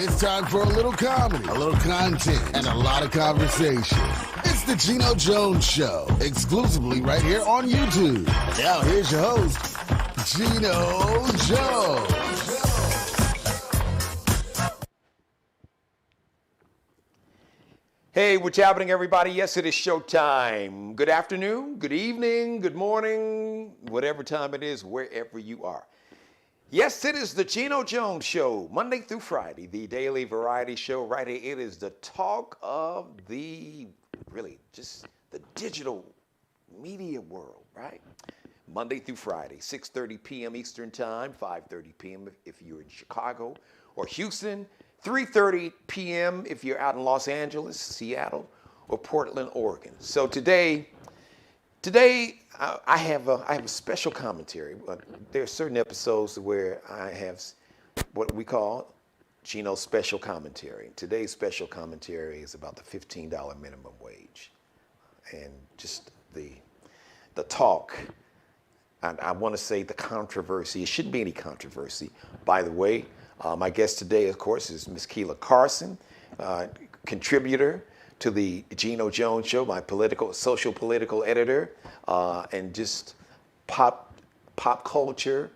It's time for a little comedy, a little content, and a lot of conversation. It's the Geno Jones Show, exclusively right here on YouTube. Now here's your host, Geno Jones. Hey, what's happening, everybody? Yes, it is showtime. Good afternoon, good evening, good morning, whatever time it is, wherever you are. Yes, it is the Geno Jones Show, Monday through Friday, the daily variety show right here. It is the talk of the, really, just the digital media world, right? Monday through Friday, 6:30 p.m. Eastern Time, 5:30 p.m. if you're in Chicago or Houston, 3:30 p.m. if you're out in Los Angeles, Seattle, or Portland, Oregon. So today I have a special commentary. There are certain episodes where I have what we call Geno's special commentary. Today's special commentary is about the $15 minimum wage and just the talk. And I want to say the controversy. It shouldn't be any controversy. By the way, my guest today, of course, is Ms. Keila Carson, contributor to the Geno Jones Show, my social political editor, and just pop culture,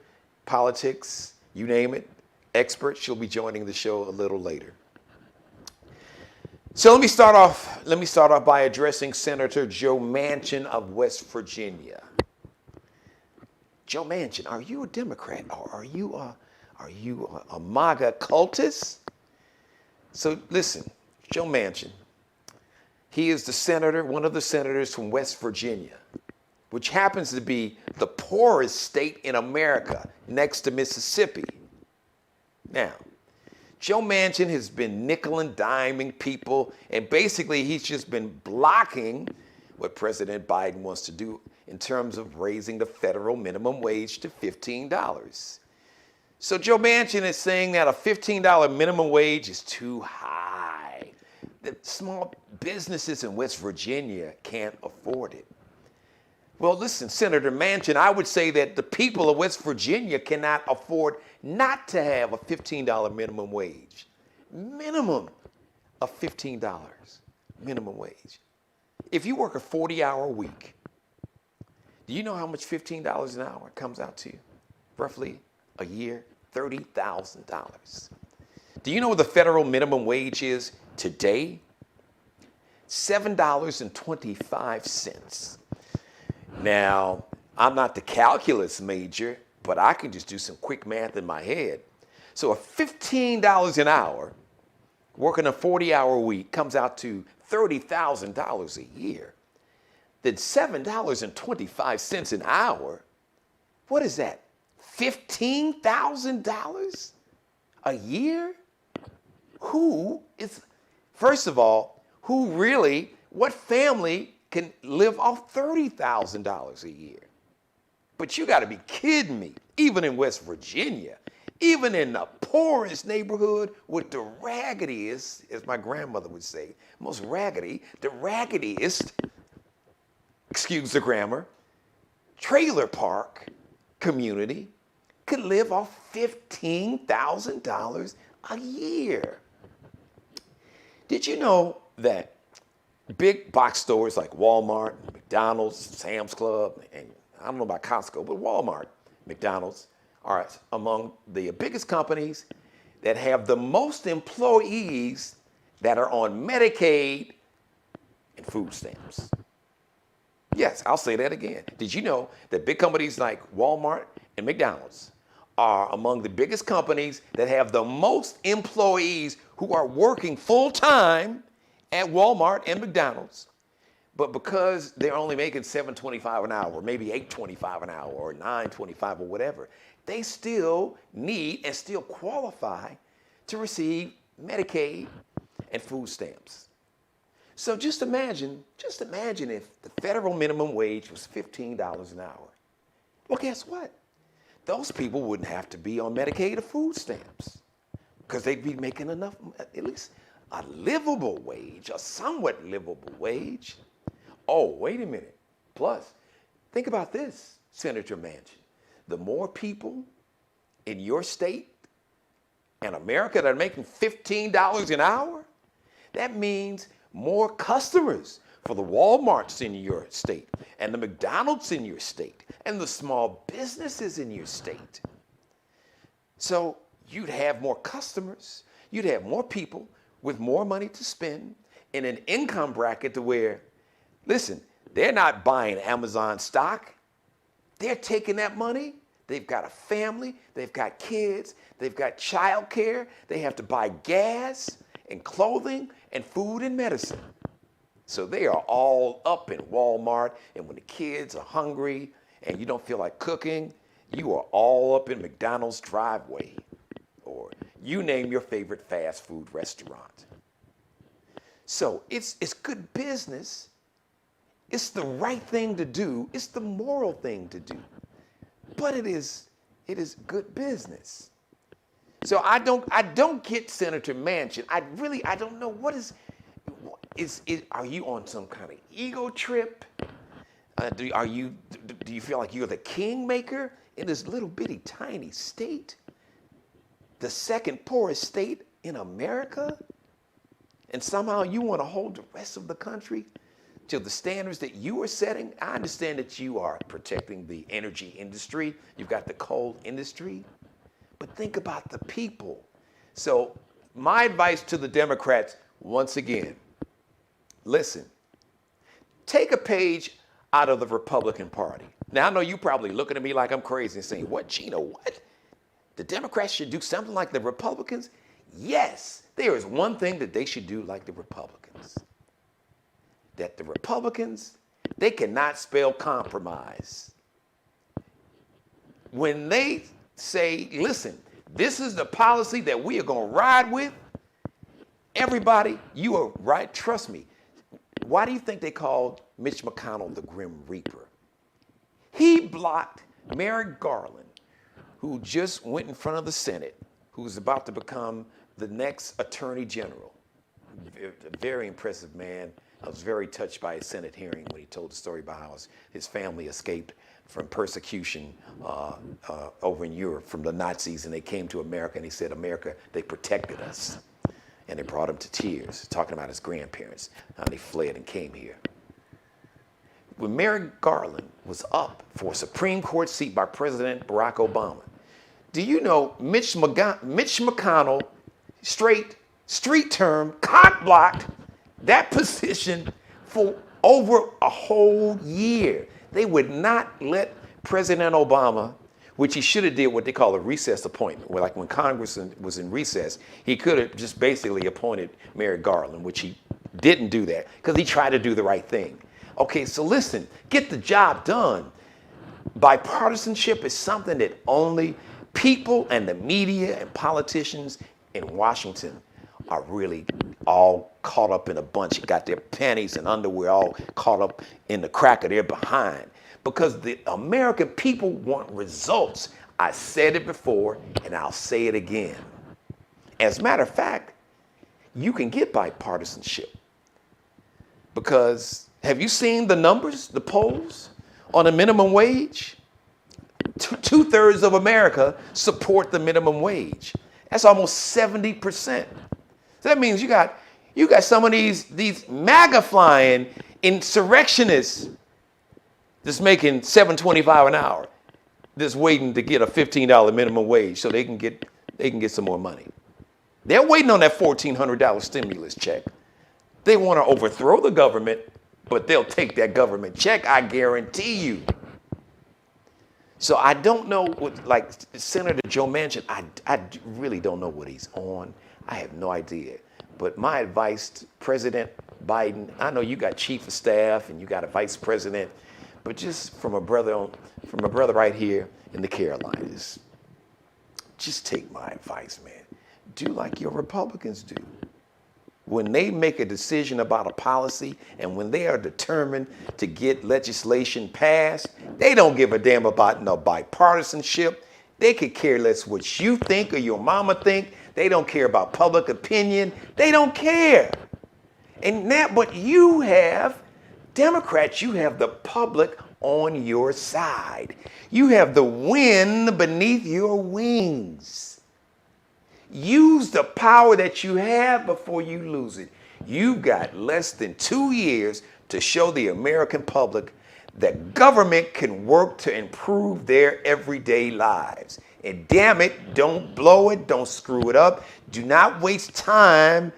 politics, you name it, expert. She'll be joining the show a little later. So let me start off by addressing Senator Joe Manchin of West Virginia. Joe Manchin, are you a Democrat or are you a MAGA cultist? So listen, Joe Manchin, he is the senator, one of the senators from West Virginia, which happens to be the poorest state in America next to Mississippi. Now, Joe Manchin has been nickel and diming people, and basically he's just been blocking what President Biden wants to do in terms of raising the federal minimum wage to $15. So Joe Manchin is saying that a $15 minimum wage is too high. The small businesses in West Virginia can't afford it. Well, listen, Senator Manchin, I would say that the people of West Virginia cannot afford not to have a $15 minimum wage. Minimum of $15 minimum wage. If you work a 40-hour week, do you know how much $15 an hour comes out to you? Roughly a year, $30,000. Do you know what the federal minimum wage is today? $7.25. Now, I'm not the calculus major, but I can just do some quick math in my head. So a $15 an hour, working a 40-hour week, comes out to $30,000 a year. Then $7.25 an hour, what is that? $15,000 a year? First of all, what family can live off $30,000 a year? But you gotta be kidding me. Even in West Virginia, even in the poorest neighborhood with the raggediest, as my grandmother would say, most raggedy, the raggediest, excuse the grammar, trailer park community could live off $15,000 a year. Did you know that big box stores like Walmart, McDonald's, Sam's Club, and I don't know about Costco, but Walmart, McDonald's are among the biggest companies that have the most employees that are on Medicaid and food stamps? Yes, I'll say that again. Did you know that big companies like Walmart and McDonald's are among the biggest companies that have the most employees who are working full-time at Walmart and McDonald's? But because they're only making $7.25 an hour, or maybe $8.25 an hour, or $9.25 or whatever, they still need and still qualify to receive Medicaid and food stamps. So just imagine if the federal minimum wage was $15 an hour. Well, guess what? Those people wouldn't have to be on Medicaid or food stamps because they'd be making enough, at least a livable wage, a somewhat livable wage. Oh, wait a minute. Plus, think about this, Senator Manchin. The more people in your state in America that are making $15 an hour? That means more customers for the Walmarts in your state and the McDonald's in your state and the small businesses in your state. So you'd have more customers, you'd have more people with more money to spend in an income bracket to where, listen, they're not buying Amazon stock. They're taking that money. They've got a family, they've got kids, they've got childcare, they have to buy gas and clothing and food and medicine. So they are all up in Walmart, and when the kids are hungry and you don't feel like cooking, you are all up in McDonald's driveway, or you name your favorite fast food restaurant. So it's good business. It's the right thing to do. It's the moral thing to do. But it is good business. So I don't get Senator Manchin. I don't know what are you on some kind of ego trip? Do you feel like you're the kingmaker in this little bitty tiny state? The second poorest state in America? And somehow you want to hold the rest of the country to the standards that you are setting? I understand that you are protecting the energy industry. You've got the coal industry. But think about the people. So my advice to the Democrats, once again, listen, take a page out of the Republican Party. Now, I know you probably looking at me like I'm crazy and saying, what, Geno, what? The Democrats should do something like the Republicans? Yes, there is one thing that they should do like the Republicans. That the Republicans, they cannot spell compromise. When they say, listen, this is the policy that we are going to ride with, everybody, you are right, trust me. Why do you think they called Mitch McConnell the Grim Reaper? He blocked Merrick Garland, who just went in front of the Senate, who's about to become the next Attorney General. A very impressive man. I was very touched by his Senate hearing when he told the story about how his family escaped from persecution over in Europe from the Nazis, and they came to America, and he said, America, they protected us. And it brought him to tears, talking about his grandparents, how they fled and came here. When Merrick Garland was up for a Supreme Court seat by President Barack Obama, do you know Mitch McConnell, street term, cock-blocked that position for over a whole year. They would not let President Obama, which he should have did what they call a recess appointment, where like when Congress was in recess, he could have just basically appointed Merrick Garland, which he didn't do that because he tried to do the right thing. Okay, so listen, get the job done. Bipartisanship is something that only people and the media and politicians in Washington are really all caught up in a bunch, got their panties and underwear all caught up in the crack of their behind. Because the American people want results. I said it before, and I'll say it again. As a matter of fact, you can get bipartisanship. Because have you seen the numbers, the polls on the minimum wage? Two-thirds of America support the minimum wage. That's almost 70%. So that means you got some of these MAGA flying insurrectionists that's making $7.25 an hour, that's waiting to get a $15 minimum wage so they can get some more money. They're waiting on that $1,400 stimulus check. They want to overthrow the government, but they'll take that government check, I guarantee you. So I don't know what, like Senator Joe Manchin, I really don't know what he's on. I have no idea. But my advice to President Biden, I know you got chief of staff and you got a vice president, but just from a brother right here in the Carolinas, just take my advice, man. Do like your Republicans do. When they make a decision about a policy and when they are determined to get legislation passed, they don't give a damn about no bipartisanship. They could care less what you think or your mama think. They don't care about public opinion. They don't care. And now, but you have, Democrats, you have the public on your side. You have the wind beneath your wings. Use the power that you have before you lose it. You've got less than 2 years to show the American public that government can work to improve their everyday lives. And damn it, don't blow it, don't screw it up. Do not waste time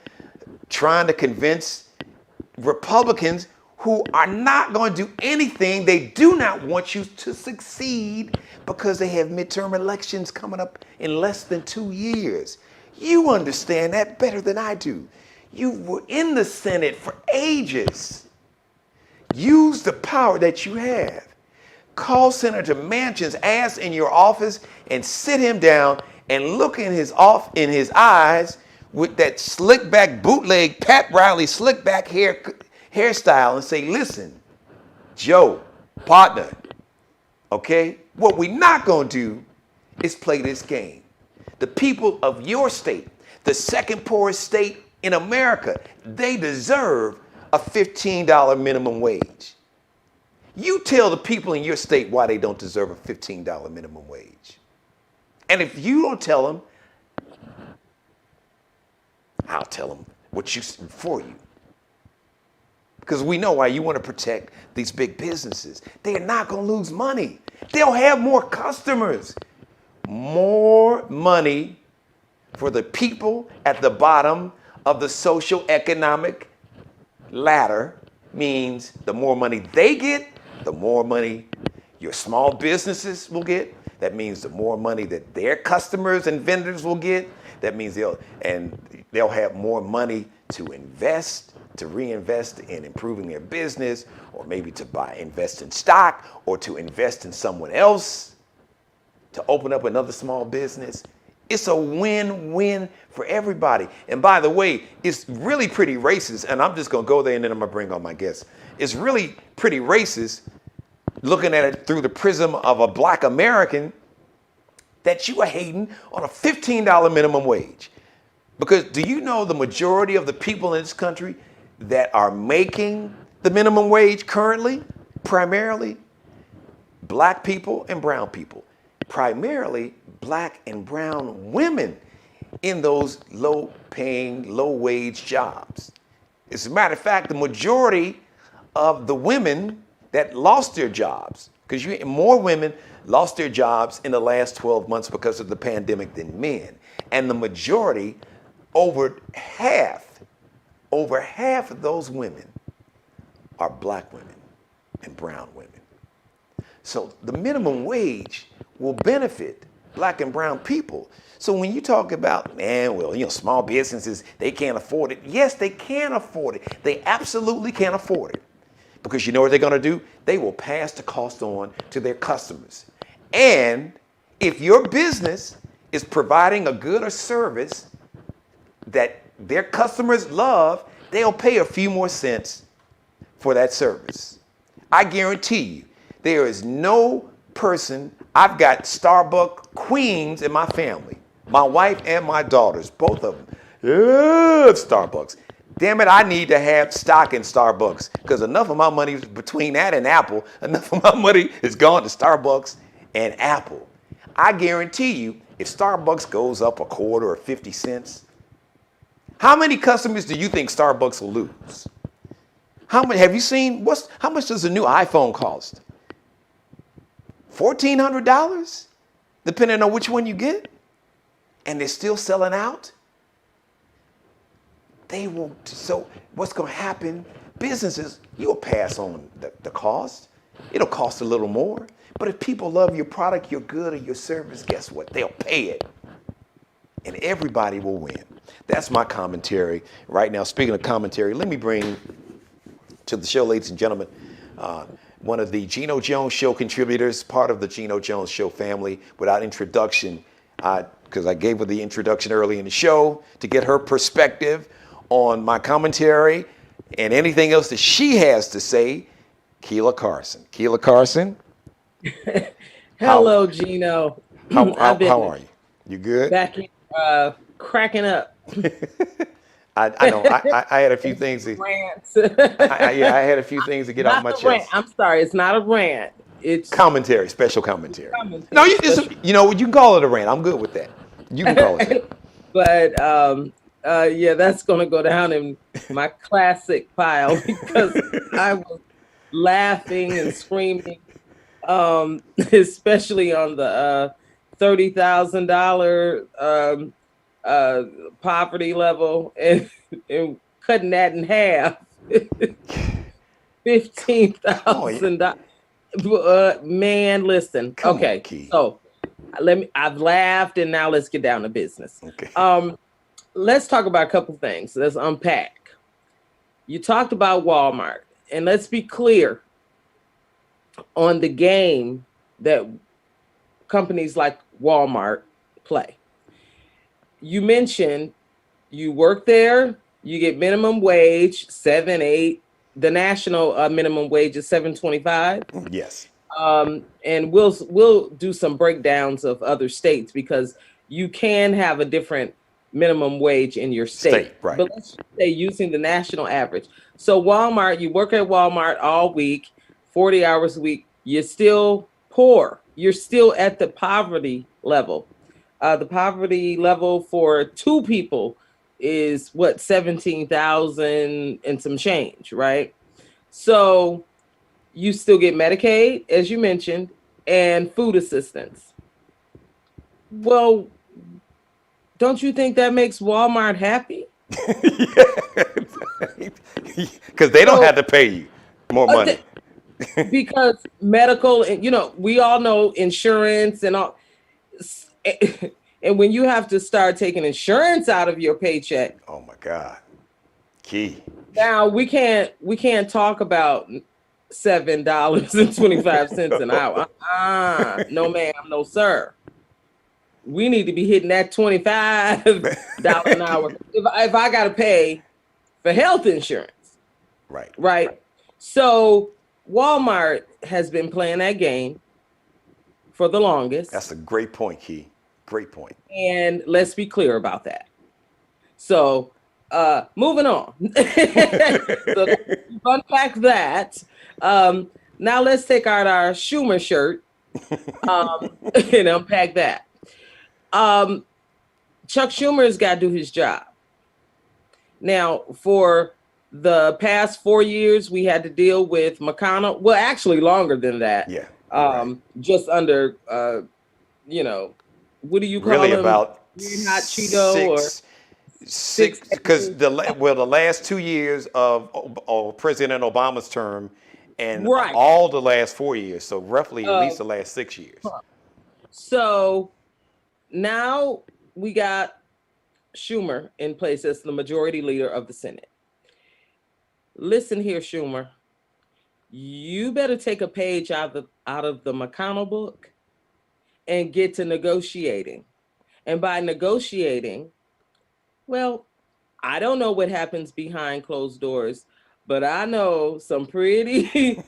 trying to convince Republicans who are not going to do anything. They do not want you to succeed because they have midterm elections coming up in less than 2 years. You understand that better than I do. You were in the Senate for ages. Use the power that you have. Call Senator Manchin's ass in your office and sit him down and look in his eyes with that slick back bootleg Pat Riley slick back hairstyle and say, listen, Joe, partner, okay, what we're not going to do is play this game. The people of your state, the second poorest state in America, they deserve a $15 minimum wage. You tell the people in your state why they don't deserve a $15 minimum wage. And if you don't tell them, I'll tell them for you. Because we know why you want to protect these big businesses. They're not going to lose money. They'll have more customers. More money for the people at the bottom of the social economic ladder means the more money they get, the more money your small businesses will get. That means the more money that their customers and vendors will get. That means they'll have more money to reinvest in improving their business, or maybe to invest in stock, or to invest in someone else, to open up another small business. It's a win-win for everybody. And by the way, it's really pretty racist, and I'm just going to go there and then I'm going to bring on my guests. It's really pretty racist looking at it through the prism of a black American that you are hating on a $15 minimum wage. Because do you know the majority of the people in this country that are making the minimum wage currently, primarily black people and brown people, primarily black and brown women in those low-paying, low-wage jobs. As a matter of fact, the majority of the women that lost their jobs, because more women lost their jobs in the last 12 months because of the pandemic than men. And the majority, over half of those women are black women and brown women. So the minimum wage will benefit black and brown people. So when you talk about, small businesses, they can't afford it. Yes, they can afford it. They absolutely can afford it. Because you know what they're going to do? They will pass the cost on to their customers. And if your business is providing a good or service that their customers love, they'll pay a few more cents for that service. I guarantee you, there is no person. I've got Starbucks queens in my family. My wife and my daughters, both of them, love Starbucks. Damn it, I need to have stock in Starbucks because enough of my money between that and Apple, enough of my money has gone to Starbucks and Apple. I guarantee you, if Starbucks goes up a quarter or 50 cents, how many customers do you think Starbucks will lose? How much have you seen? How much does a new iPhone cost? $1,400, depending on which one you get, and they're still selling out. They won't. So what's going to happen? Businesses, you'll pass on the cost. It'll cost a little more. But if people love your product, your good, or your service, guess what? They'll pay it. And everybody will win. That's my commentary right now. Speaking of commentary, let me bring to the show, ladies and gentlemen, one of the Geno Jones Show contributors, part of the Geno Jones Show family. Without introduction, because I gave her the introduction early in the show to get her perspective on my commentary and anything else that she has to say, Keela Carson. Keela Carson. Hello, Geno. How are you? You good? Back in, cracking up. I know. I had a few things to. I had a few things to get off my chest. Rant. I'm sorry, it's not a rant. It's special commentary. No, you can call it a rant. I'm good with that. You can call it that. But yeah, that's gonna go down in my classic pile because I was laughing and screaming, especially on the $30,000 uh, poverty level, and cutting that in half, Come on, $15,000. Man, listen. come on, Okay, Key. so let me. I've laughed, and now let's get down to business. Okay. Let's talk about a couple things. Let's unpack. You talked about Walmart, and let's be clear on the game that companies like Walmart play. You mentioned you work there, you get minimum wage, 7, 8. The national minimum wage is 7.25. Yes. And we'll do some breakdowns of other states because you can have a different minimum wage in your State, state. right. But let's say using the national average. So Walmart, you work at Walmart all week, 40 hours a week, you're still poor. You're still at the poverty level. The poverty level for two people is what, 17,000 and some change, right? So you still get Medicaid, as you mentioned, and food assistance. Well, don't you think that makes Walmart happy? Because they don't So, have to pay you more money. because medical, and we all know insurance and all, and when you have to start taking insurance out of your paycheck, Oh my God. Key. now we can't talk about $7.25 an hour. No, ma'am, no, sir. We need to be hitting that $25 an hour if I got to pay for health insurance, Right. right? So Walmart has been playing that game for the That's longest, a great point, Key. Great point. and let's be clear about that. So moving on. So let's unpack that. Now let's take out our Schumer shirt, and unpack that. Um, Chuck Schumer's got to do his job. Now, for the past 4 years, we had to deal with McConnell. Well, actually, longer than that. Yeah. Right. Just under, what do you call Really him? about Green hot Cheeto or six, because the last 2 years of President Obama's term, and right. all the last 4 years, so roughly at Uh, least the last 6 years. so now we got Schumer in place as the majority leader of the Senate. Listen here, Schumer. You better take a page out of the McConnell book and get to negotiating. And by negotiating, well, I don't know what happens behind closed doors, but I know some pretty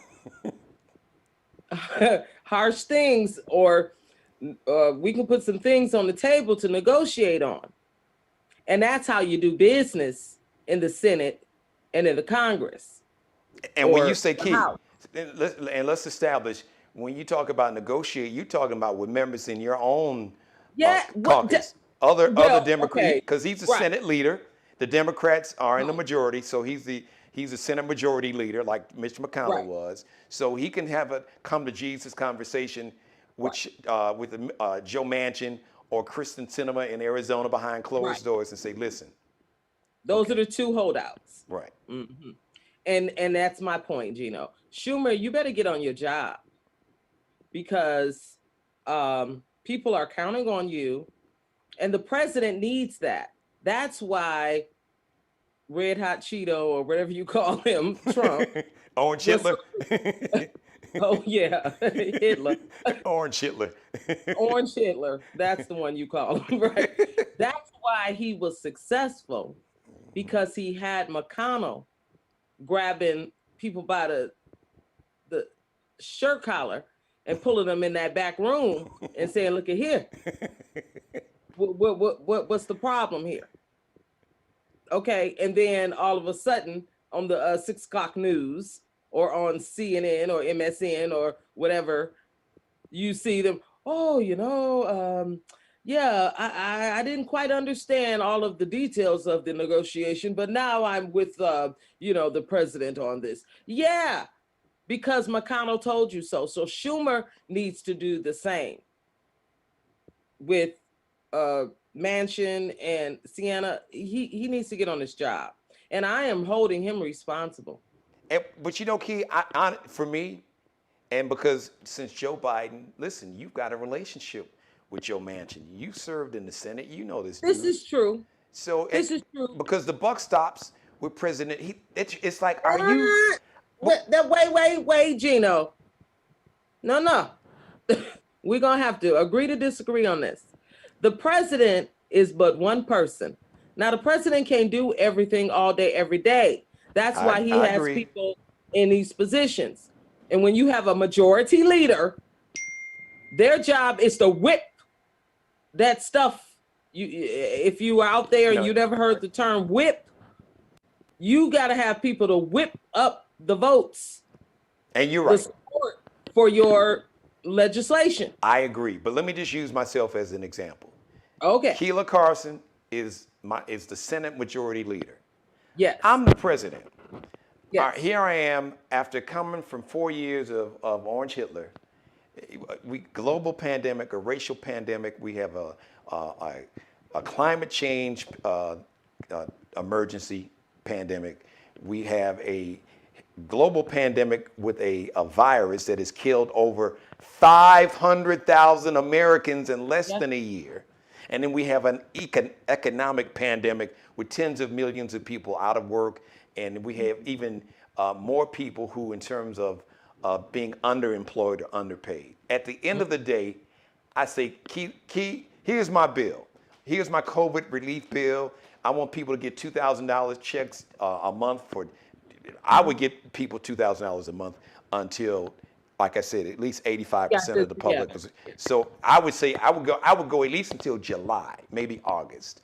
harsh things, or we can put some things on the table to negotiate on. And that's how you do business in the Senate and in the Congress And when you or say the Key, House. let's establish, when you talk about negotiate, you're talking about with members in your own Yeah, caucus, other well, Democrat, okay, because he's the right. Senate leader. The Democrats are in the majority, so he's the Senate majority leader, like Mitch McConnell Right. was. So he can have a come to Jesus conversation, which with Joe Manchin or Kristen Sinema in Arizona behind Right. closed doors, and say, listen, Those okay, are the two holdouts. right. hmm and that's my point, Gino. Schumer, you better get on your job because people are counting on you, and the president needs that. That's why Red Hot Cheeto, or whatever you call him, Trump, Orange was Hitler. oh yeah, Hitler, Orange Hitler. Orange Hitler. That's the one you call him, right? That's why he was successful, because he had McConnell grabbing people by the shirt collar and pulling them in that back room and saying, "Look at here, what's the problem here?" Okay, and then all of a sudden on the 6 o'clock news or on CNN or MSN or whatever, you see them. Oh, Yeah, I didn't quite understand all of the details of the negotiation, but now I'm with the president on this. Yeah, because McConnell told you so. So Schumer needs to do the same with uh Manchin and Sienna. He needs to get on his job. And I am holding him responsible. But Key, for me, and because since Joe Biden, listen, you've got a relationship with Joe Manchin. You served in the Senate. You know this This dude. is true. So, This is true. because the buck stops with President, it's like, are you? Wait, Geno. No. We're going to have to agree to disagree on this. The president is but one person. Now, the president can't do everything all day, every day. That's why he I has agree. people in these positions. And when you have a majority leader, their job is to whip that stuff. If you are out there and you never heard the term whip, you got to have people to whip up the votes. And you're right. The support for your legislation. I agree, but let me just use myself as an example. Okay. Keela Carson is the Senate Majority Leader. Yes. I'm the president. Yes. Here I am after coming from 4 years of Orange Hitler. Global pandemic, a racial pandemic. We have a climate change emergency pandemic. We have a global pandemic with a virus that has killed over 500,000 Americans in less than a year. And then we have an economic pandemic with tens of millions of people out of work. And we have even more people who, in terms of being underemployed or underpaid. At the end of the day, I say, Key, here's my bill. Here's my COVID relief bill. I want people to get $2,000 checks a month I would get people $2,000 a month until, like I said, at least 85% of the public. So I would say I would go at least until July, maybe August,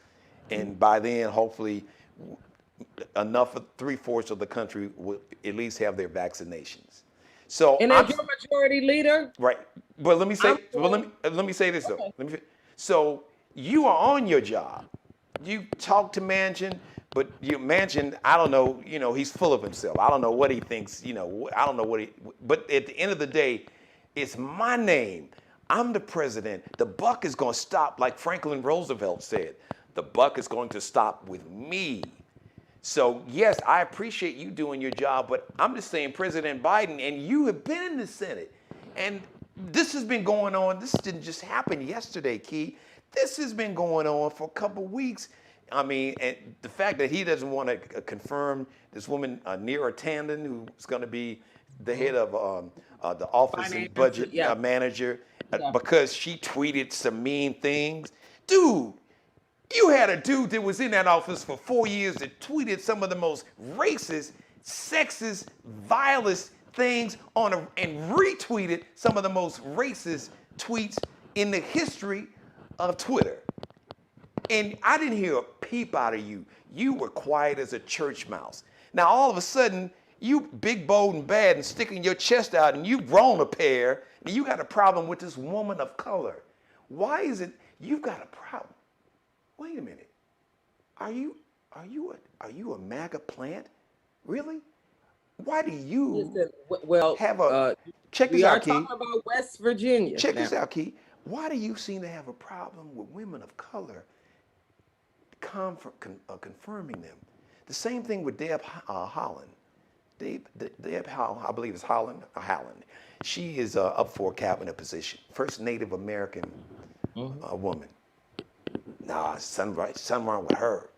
and by then, hopefully, enough of 3/4 of the country will at least have their vaccinations. So and as your majority leader, right? But let me say, let me say this though. So you are on your job. You talk to Manchin. But Manchin, I don't know, he's full of himself. I don't know what he thinks, I don't know but at the end of the day, it's my name. I'm the president. The buck is going to stop, like Franklin Roosevelt said. The buck is going to stop with me. So, yes, I appreciate you doing your job, but I'm just saying, President Biden, and you have been in the Senate, and this has been going on. This didn't just happen yesterday, Key. This has been going on for a couple weeks. I mean, and the fact that he doesn't want to confirm this woman, Neera Tanden, who's going to be the head of the Office and Budget Manager, because she tweeted some mean things. Dude, you had a dude that was in that office for 4 years that tweeted some of the most racist, sexist, vilest things and retweeted some of the most racist tweets in the history of Twitter. And I didn't hear a peep out of you. You were quiet as a church mouse. Now, all of a sudden, you big, bold, and bad and sticking your chest out and you've grown a pair and you got a problem with this woman of color. Why is it you've got a problem? Wait a minute. Are you a MAGA plant? Really? Why do you have a check this out, Key? We are talking about West Virginia. Check this out, Key. Why do you seem to have a problem with women of color confirming them? The same thing with Deb Haaland. Deb Haaland, I believe it's Haaland. She is up for a cabinet position. First Native American woman. Nah, something wrong with her.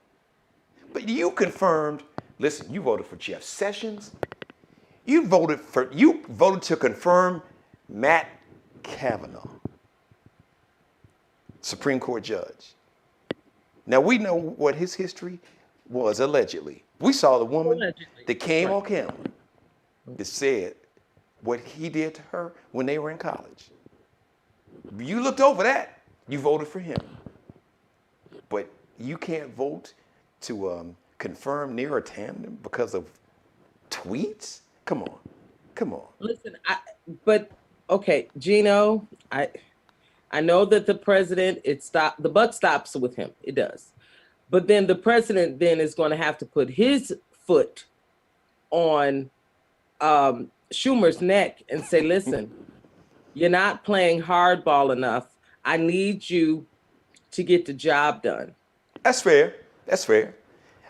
But you confirmed, listen, you voted for Jeff Sessions. You voted to confirm Matt Kavanaugh, Supreme Court judge. Now we know what his history was, allegedly. We saw the woman that came on camera that said what he did to her when they were in college. You looked over that, you voted for him. But you can't vote to confirm Neera Tanden because of tweets? Come on. Listen, but okay, Geno, I know that the president, the buck stops with him. It does. But then the president then is going to have to put his foot on Schumer's neck and say, listen, you're not playing hardball enough. I need you to get the job done. That's fair. That's fair.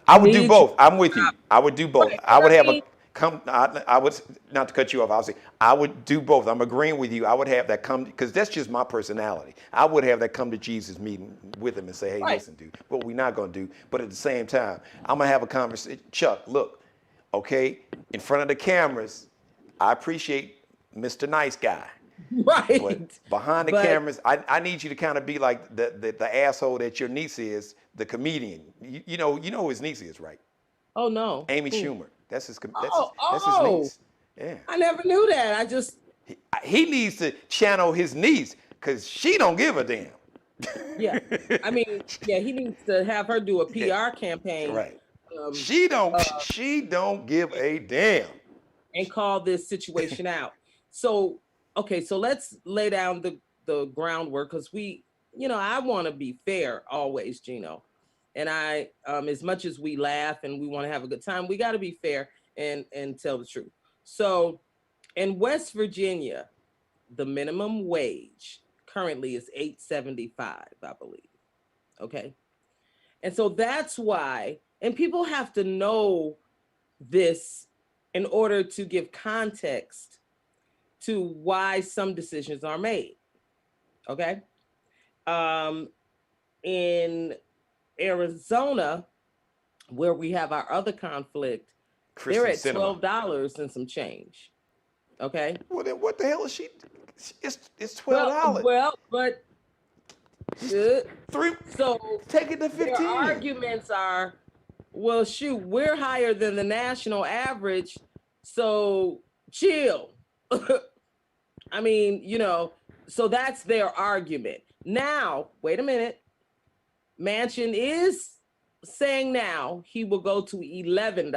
I would do both. I'm with you. I would do both. Right. I would have I mean, I would, not to cut you off, I would say, I would do both. I'm agreeing with you. I would have that come, because that's just my personality. I would have that come to Jesus meeting with him and say, hey, right. listen, dude, what we're not going to do. But at the same time, I'm going to have a conversation. Chuck, look, okay, in front of the cameras, I appreciate Mr. Nice Guy. Right. But behind the cameras, I need you to kind of be like the asshole that your niece is, the comedian. You know who his niece is, right? Oh, no. Amy Schumer. That's his niece. Yeah. I never knew that. I just. He needs to channel his niece, because she don't give a damn. Yeah. I mean, yeah, he needs to have her do a PR campaign. Right. She don't give a damn. And call this situation out. So, okay, so let's lay down the groundwork, because I want to be fair always, Geno. And I, as much as we laugh and we want to have a good time, we got to be fair and tell the truth. So in West Virginia, the minimum wage currently is $8.75, I believe. Okay. And so that's why, and people have to know this in order to give context to why some decisions are made. Okay. In Arizona, where we have our other conflict, they're at $12 and some change. Okay. Well, then what the hell is she? It's $12. Well, but so take it to 15. Their arguments are, well, shoot, we're higher than the national average, so chill. I mean, so that's their argument. Now, wait a minute. Manchin is saying now he will go to $11.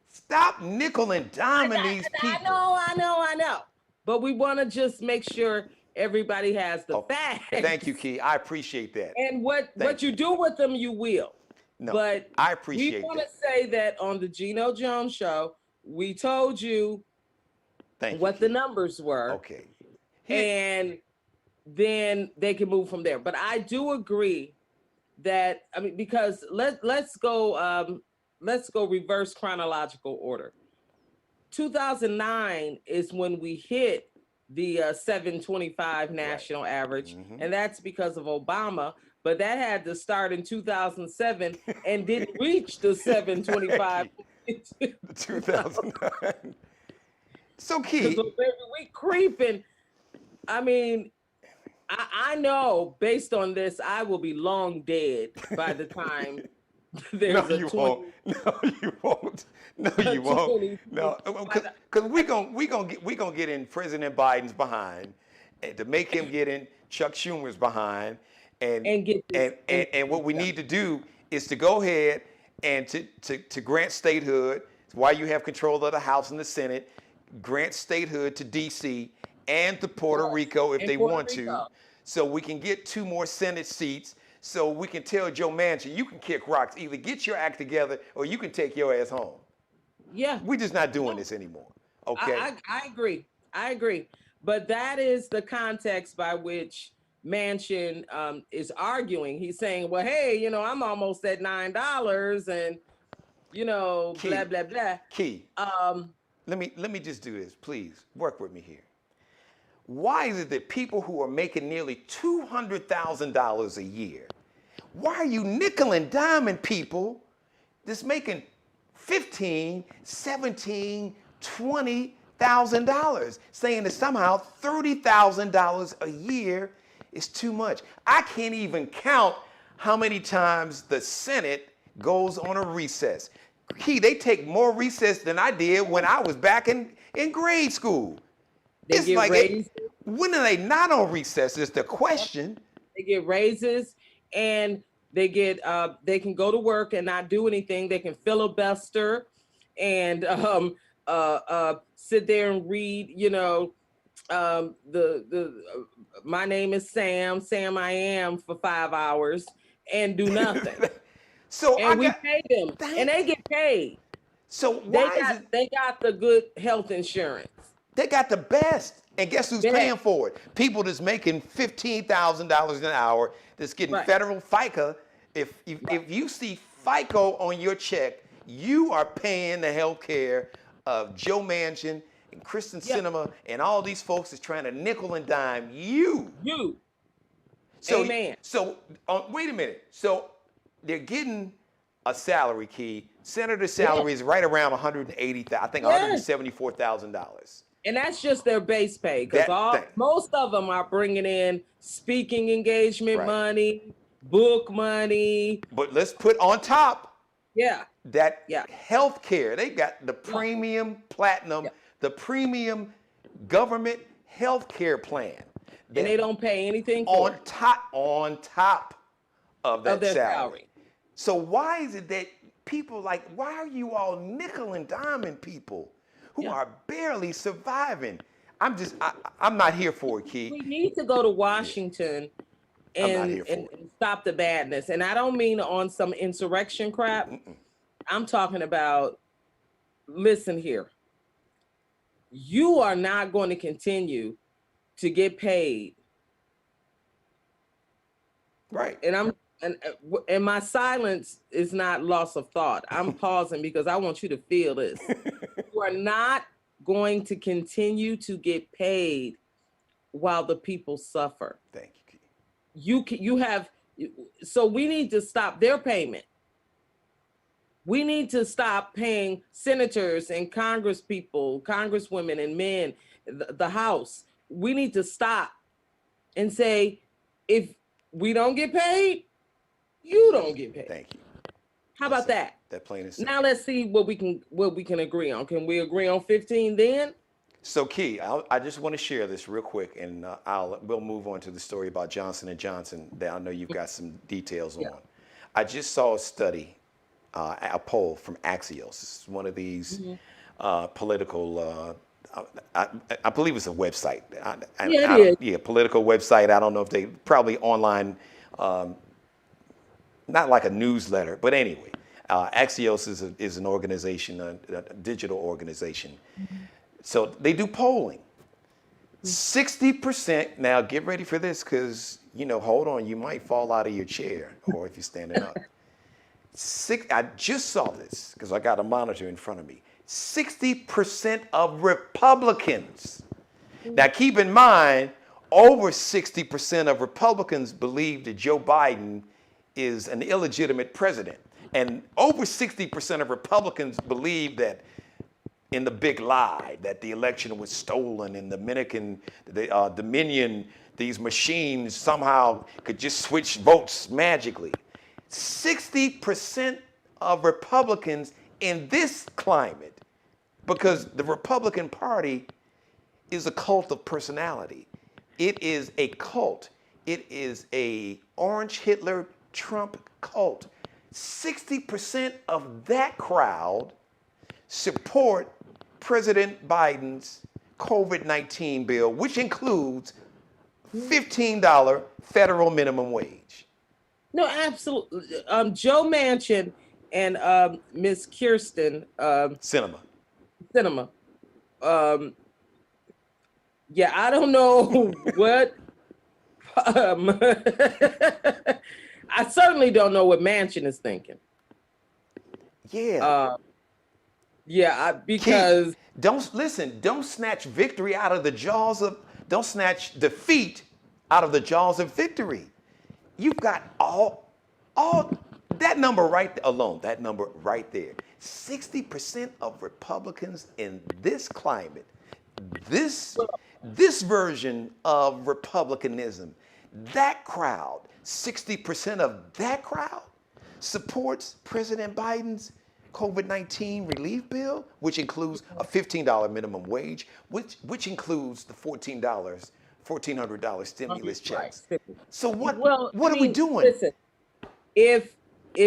Stop nickel and diming these people. I know. But we want to just make sure everybody has the facts. Thank you, Key. I appreciate that. And what you do with them, you will. No, but I appreciate that. We want to say that on the Geno Jones Show, we told you what the numbers were. Okay. And then they can move from there. But I do agree that, because let's go reverse chronological order. 2009 is when we hit the 725 national average, and that's because of Obama. But that had to start in 2007 and didn't reach the 725. 2009. So Key, so baby, we creeping. I mean, I know based on this, I will be long dead by the time there's you won't. No, you won't. No, you won't. No, because we gonna get in President Biden's behind, and to make him get in Chuck Schumer's behind, and what we need to do is to go ahead and to grant statehood. It's why you have control of the House and the Senate. Grant statehood to D.C. and to Puerto Rico if they want to, so we can get 2 more Senate seats. So we can tell Joe Manchin, you can kick rocks. Either get your act together or you can take your ass home. Yeah. We're just not doing this anymore. Okay. I agree. But that is the context by which Manchin is arguing. He's saying, well, hey, I'm almost at $9 and, Key, blah, blah, blah. Key. Let me just do this. Please work with me here. Why is it that people who are making nearly $200,000 a year, why are you nickel and diming people that's making $15,000, $17,000, $20,000, saying that somehow $30,000 a year is too much? I can't even count how many times the Senate goes on a recess. Key, they take more recess than I did when I was back in grade school. They get like raises. When are they not on recess is the question. They get raises and they get they can go to work and not do anything. They can filibuster and sit there and read, my name is Sam. Sam, I am for 5 hours and do nothing, So I and we got pay them, and thank. they get paid. So They why is got it they got the good health insurance. they got the best? And guess who's Yeah, paying for it? People that's making $15,000 an hour that's getting right, federal FICA. If, if right. if you see FICO on your check, you are paying the health care of Joe Manchin and Kristen Yeah, Sinema and all these folks that's trying to nickel and dime you. you. So, Amen. wait a minute. So they're getting a salary key. Senator's Yeah, salary is right around 180,000. I think yeah. $174,000. And that's just their base pay, because That all thing, most of them are bringing in speaking engagement right? money, book money. But let's put on top Yeah, that yeah, health care. They got the yeah, premium platinum, yeah. the premium government health care plan. And they That don't pay anything for it on top of of that their salary. salary. So why is it that people like, why are you all nickel and diming people who Yeah. are barely surviving? I'm not here for it, Key. We need to go to Washington I'm not and, here and, for it. and stop the badness. And I don't mean on some insurrection crap. I'm talking about, listen here, you are not going to continue to get paid. Right. And and my silence is not loss of thought. I'm pausing because I want you to feel this. You are not going to continue to get paid while the people suffer. Thank you, Key. You have, so we need to stop their payment. We need to stop paying senators and congresswomen and men, the House. We need to stop and say, if we don't get paid, you don't get paid. Thank you. How about that? That plain and simple. Now let's see what we can agree on. Can we agree on 15 then? So, Key, I just want to share this real quick, and we'll move on to the story about Johnson and Johnson that I know you've got some details Yeah. on. I just saw a study, a poll from Axios. It's one of these political. I believe it's a website. Yeah, it is. Yeah, political website. I don't know if they probably online, not like a newsletter, but anyway, Axios is an organization, a digital organization. So they do polling. 60%. Now get ready for this, because hold on, you might fall out of your chair, or if you're standing up. I just saw this because I got a monitor in front of me. 60% of Republicans. Now keep in mind, over 60% of Republicans believe that Joe Biden is an illegitimate president. And over 60% of Republicans believe that in the big lie, that the election was stolen in the Dominion, these machines somehow could just switch votes magically. 60% of Republicans in this climate, because the Republican Party is a cult of personality. It is a cult. It is a Orange Hitler Trump cult. 60% of that crowd support President Biden's COVID-19 bill, which includes $15 federal minimum wage. No, absolutely. Joe Manchin and Miss Kirsten Cinema. Yeah, I don't know what. I certainly don't know what Manchin is thinking. Yeah. Because don't snatch victory out of the jaws of, don't snatch defeat out of the jaws of victory. You've got all that number alone, that number right there. 60% of Republicans in this climate, this version of republicanism, that crowd, 60% of that crowd supports President Biden's COVID-19 relief bill, which includes a $15 minimum wage, which includes the $1,400 stimulus checks. Right. So what are we doing? Listen, if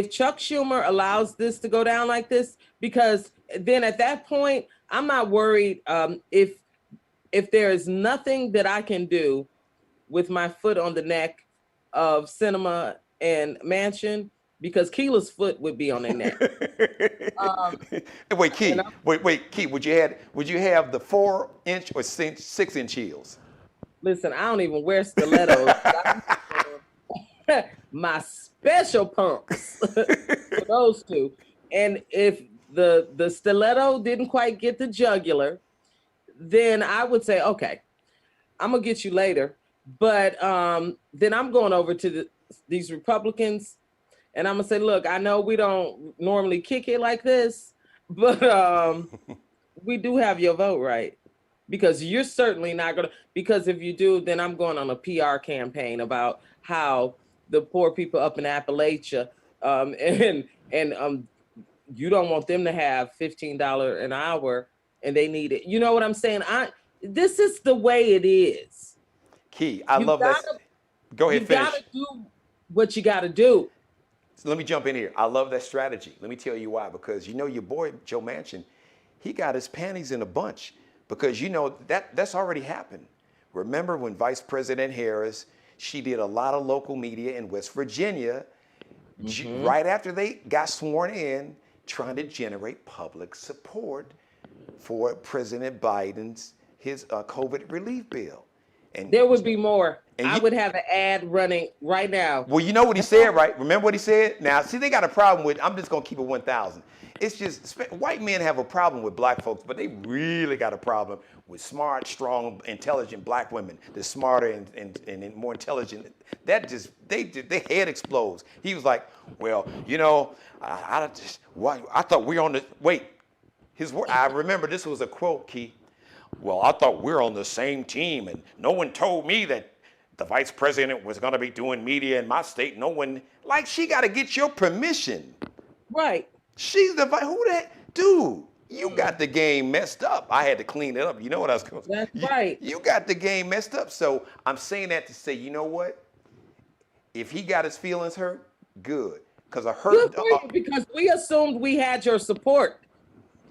Chuck Schumer allows this to go down like this, because then at that point, I'm not worried if if there is nothing that I can do with my foot on the neck of Cinema and Mansion, because Keela's foot would be on their neck. Wait, Key. Wait, Key. Would you have the 4-inch or 6-inch heels? Listen, I don't even wear stilettos. My special pumps for those two. And if the stiletto didn't quite get the jugular, then I would say, okay, I'm gonna get you later. But then I'm going over to these Republicans, and I'm gonna say, look, I know we don't normally kick it like this, but we do have your vote, right? Because you're certainly not gonna. Because if you do, then I'm going on a PR campaign about how the poor people up in Appalachia, and you don't want them to have $15 an hour, and they need it. You know what I'm saying? This is the way it is. Key, I love that. Go ahead, finish. You gotta do what you gotta do. So let me jump in here. I love that strategy. Let me tell you why. Because you know your boy Joe Manchin, he got his panties in a bunch. Because you know that's already happened. Remember when Vice President Harris, she did a lot of local media in West Virginia, right after they got sworn in, trying to generate public support for President Biden's COVID relief bill. And there would be more. I would have an ad running right now. Well, you know what he said, right? Remember what he said? Now, see, they got a problem with, I'm just going to keep it 1,000. It's just, white men have a problem with black folks, but they really got a problem with smart, strong, intelligent black women. They're smarter and more intelligent. That just, their head explodes. He was like, well, you know, I thought we were on the, wait. I remember this was a quote, Key. Well, I thought we were on the same team, and no one told me that the vice president was going to be doing media in my state. No one, like, she got to get your permission. Right. She's the vice, who that? Dude, you got the game messed up. I had to clean it up. You know what I was going to say? That's right. You got the game messed up. So I'm saying that to say, you know what? If he got his feelings hurt, good. Because I heard. Because we assumed we had your support.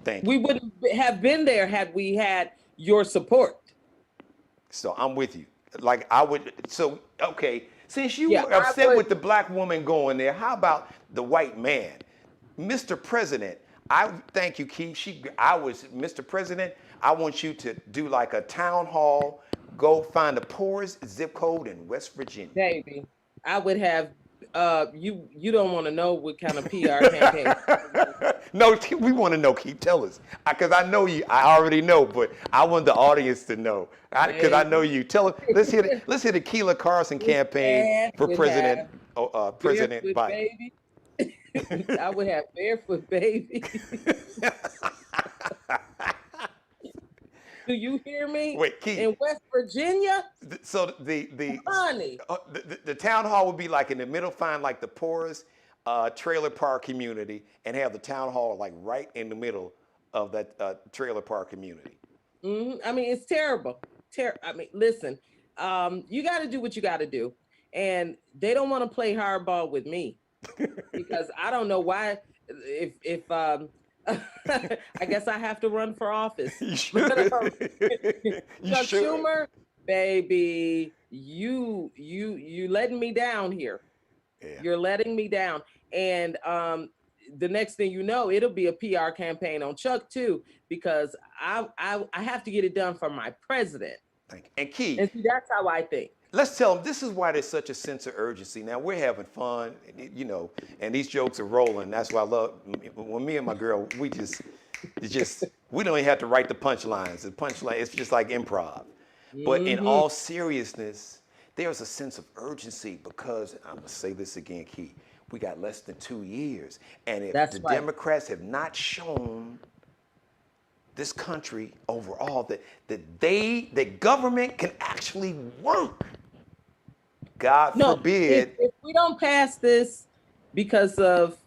Thank you. We wouldn't have been there had we had your support. So I'm with you. Like I would, so, okay, since you were upset with the black woman going there, how about the white man? Mr. President, thank you, Keith. Mr. President, I want you to do like a town hall, go find the poorest zip code in West Virginia. Baby, I would have, you don't want to know what kind of PR campaign. No, we want to know, Keith, tell us. Because I know you, I already know, but I want the audience to know. Because I know you. Tell us, let's hear the Keela Carson campaign for President Biden. Baby. I would have barefoot baby. Do you hear me? Wait, Keith. In West Virginia? So the town hall would be like in the middle, find like the poorest trailer park community and have the town hall like right in the middle of that trailer park community. I mean, it's terrible. I mean, listen, you got to do what you got to do. And they don't want to play hardball with me because I don't know why. If I guess I have to run for office. You should. Schumer, baby, you letting me down here. Yeah. You're letting me down. And the next thing you know, it'll be a PR campaign on Chuck too, because I have to get it done for my president. Thank you. And Key. And see, that's how I think. Let's tell them this is why there's such a sense of urgency. Now we're having fun, you know, and these jokes are rolling. That's why I love when me and my girl, we don't even have to write the punchlines. The punchline, it's just like improv. But in all seriousness, there's a sense of urgency because I'm gonna say this again, Key. We got less than 2 years, and if the Democrats have not shown this country overall that government can actually work. God forbid. If we don't pass this because of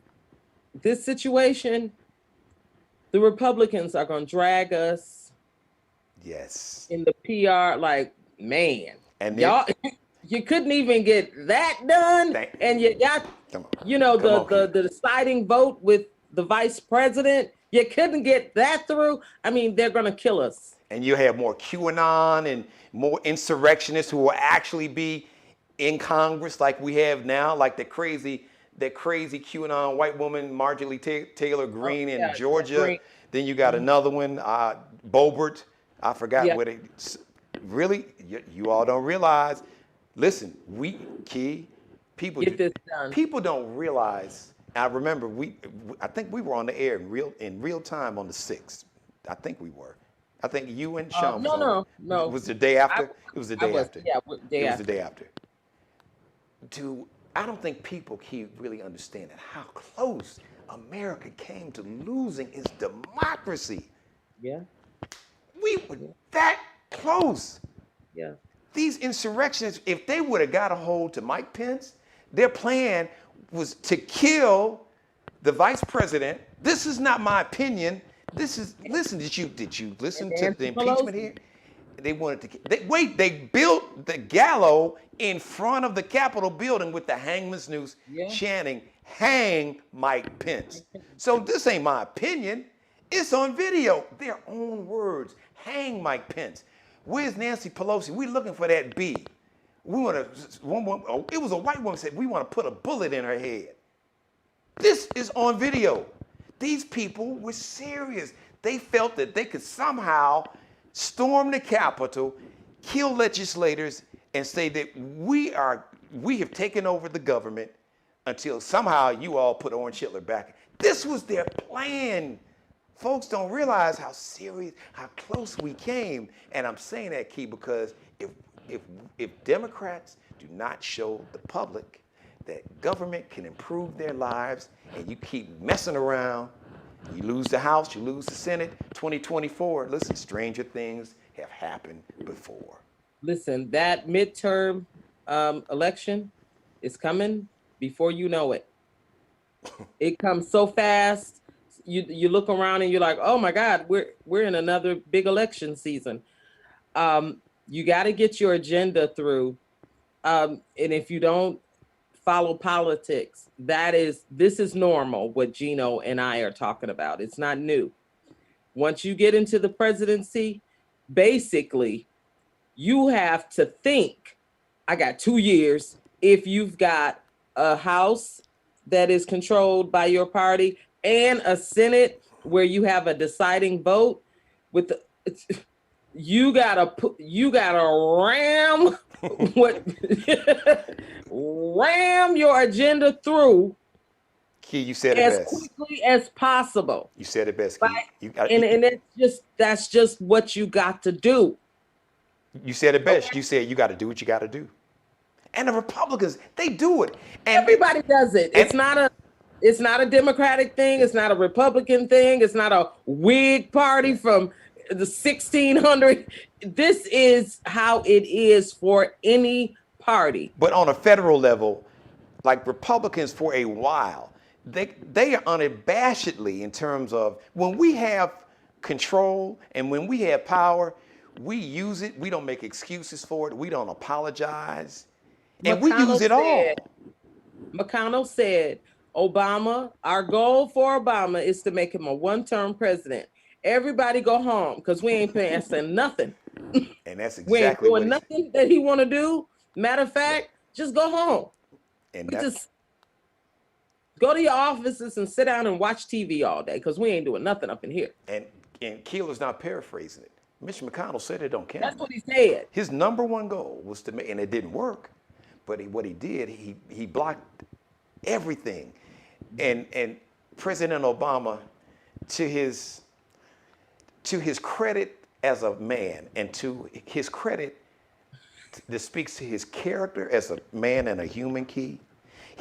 this situation, the Republicans are going to drag us. Yes. In the PR, like, man. And y'all, you couldn't even get that done. And you got, you know, the deciding vote with the vice president. You couldn't get that through. I mean, they're going to kill us. And you have more QAnon and more insurrectionists who will actually be in Congress like we have now, like that crazy QAnon white woman, Marjorie Taylor Greene in Georgia. Green. Then you got another one, Boebert. I forgot what it. Really, you all don't realize. Listen, people Get this done. People don't realize. I remember I think we were on the air in real time on the 6th. I think we were. I think you and Sean. No. It was the day after. It was the day after. Yeah, it was the day after. I don't think people keep really understanding how close America came to losing its democracy. Yeah. We were that close. Yeah. These insurrectionists, if they would have got a hold to Mike Pence, their plan was to kill the vice president. This is not my opinion. Listen, did you listen to the impeachment here? They wanted to, they built the gallows in front of the Capitol building with the hangman's noose chanting, "Hang Mike Pence." So this ain't my opinion. It's on video. Their own words. Hang Mike Pence. Where's Nancy Pelosi? We're looking for that B. We want to, it was a white woman said, we want to put a bullet in her head. This is on video. These people were serious. They felt that they could somehow storm the Capitol, kill legislators, and say that we have taken over the government until somehow you all put Orange Hitler back. This was their plan. Folks don't realize how serious, how close we came. And I'm saying that, Key, because if Democrats do not show the public that government can improve their lives and you keep messing around, you lose the House, you lose the Senate, 2024, listen, stranger things have happened before. Listen, that midterm election is coming before you know it. It comes so fast. You look around and you're like, oh my God, we're in another big election season. You got to get your agenda through. And if you don't follow politics, this is normal, what Geno and I are talking about. It's not new. Once you get into the presidency, basically, you have to think, I got 2 years. If you've got a House that is controlled by your party and a Senate where you have a deciding vote, you gotta ram ram your agenda through. Key, you said it best. As quickly as possible. You said it best, Key. And that's just what you got to do. You said it best. Okay. You said you got to do what you got to do. And the Republicans, they do it. And everybody does it. It's not a Democratic thing. It's not a Republican thing. It's not a Whig party from the 1600. This is how it is for any party. But on a federal level, like Republicans for a while, they are unabashedly in terms of when we have control and when we have power, we use it. We don't make excuses for it. We don't apologize. And we use it all. McConnell said, Obama, our goal for Obama is to make him a one-term president. Everybody go home because we ain't passing nothing. And that's exactly we ain't doing nothing that he want to do. Matter of fact, just go home. And just go to your offices and sit down and watch TV all day because we ain't doing nothing up in here. And Keeler's not paraphrasing it. Mitch McConnell said it on camera. That's what he said. His number one goal was to make, and it didn't work, but what he did, he blocked everything. And President Obama, to his credit as a man and to his credit that speaks to his character as a man and a human, Key.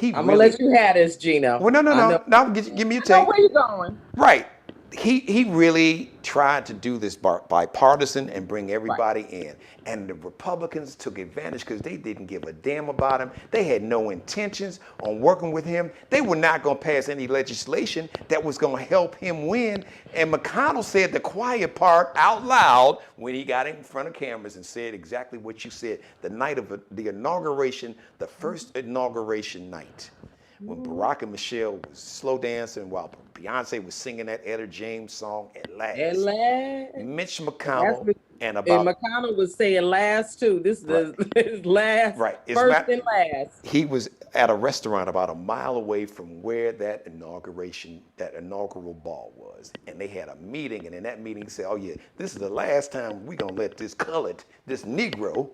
I'm gonna let you have this, Geno. Well, no. Give me a take. Where you going? Right. He really tried to do this bipartisan and bring everybody in. And the Republicans took advantage because they didn't give a damn about him. They had no intentions on working with him. They were not going to pass any legislation that was going to help him win. And McConnell said the quiet part out loud when he got in front of cameras and said exactly what you said. The night of the inauguration, the first inauguration night, when Barack and Michelle was slow dancing while Beyonce was singing that Etta James song at At last. last. Mitch That's McConnell what, and and about McConnell was saying last too. This is right, his last, right. first and last. He was at a restaurant about a mile away from where that inaugural ball was, and they had a meeting. And in that meeting, said, "Oh yeah, this is the last time we're gonna let this Negro,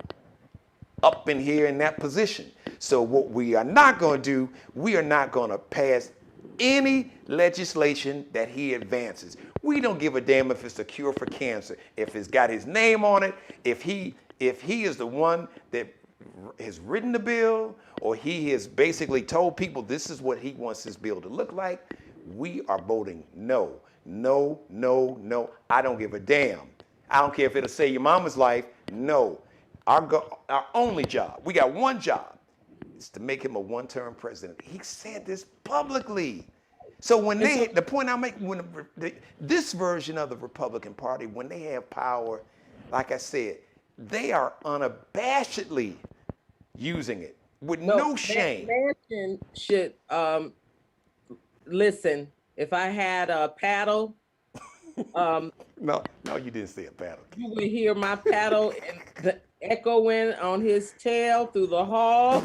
up in here in that position. So what we are not going to do, we are not going to pass any legislation that he advances. We don't give a damn if it's a cure for cancer, if it's got his name on it, if he is the one that has written the bill, or he has basically told people this is what he wants this bill to look like. We are voting no, no, no, no. I don't give a damn. I don't care if it'll save your mama's life. No. Our only job, we got one job, is to make him a one-term president. He said this publicly. So when the point I make, when this version of the Republican Party, when they have power, like I said, they are unabashedly using it with no shame. Manchin should listen. If I had a paddle, no, you didn't say a paddle. You would hear my paddle and the echoing on his tail through the hall.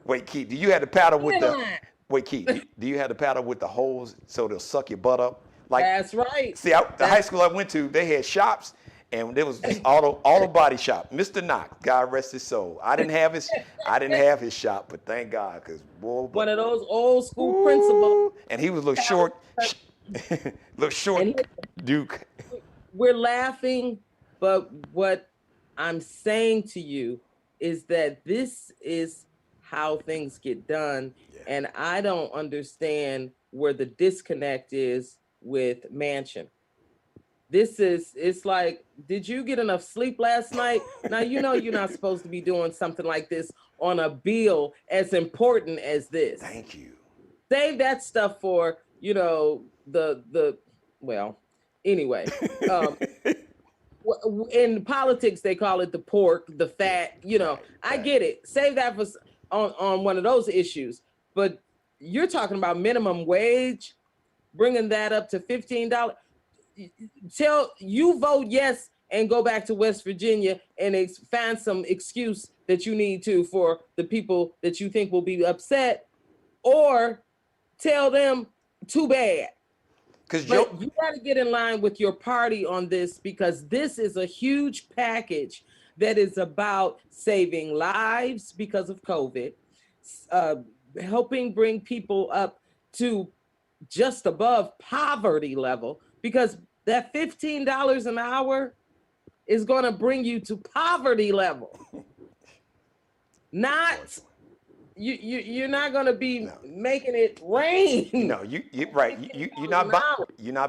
Wait, Keith, do you have the paddle with the? Wait, Keith, do you have the paddle with the holes so they'll suck your butt up? Like that's right. See, the high school I went to, they had shops, and there was this auto body shop. Mr. Knox, God rest his soul. I didn't have his shop, but thank God, because one of those old school principals. And he was a little short, Duke. We're laughing, but what I'm saying to you is that this is how things get done. Yeah. And I don't understand where the disconnect is with Manchin. It's like, did you get enough sleep last night? Now, you're not supposed to be doing something like this on a bill as important as this. Thank you. Save that stuff for, anyway. In politics, they call it the pork, the fat, I get it. Save that for on one of those issues. But you're talking about minimum wage, bringing that up to $15. You vote yes and go back to West Virginia and find some excuse that you need to for the people that you think will be upset, or tell them too bad. But you got to get in line with your party on this, because this is a huge package that is about saving lives because of COVID, helping bring people up to just above poverty level, because that $15 an hour is going to bring you to poverty level. You're not going to be making it rain. No, you're right. You're not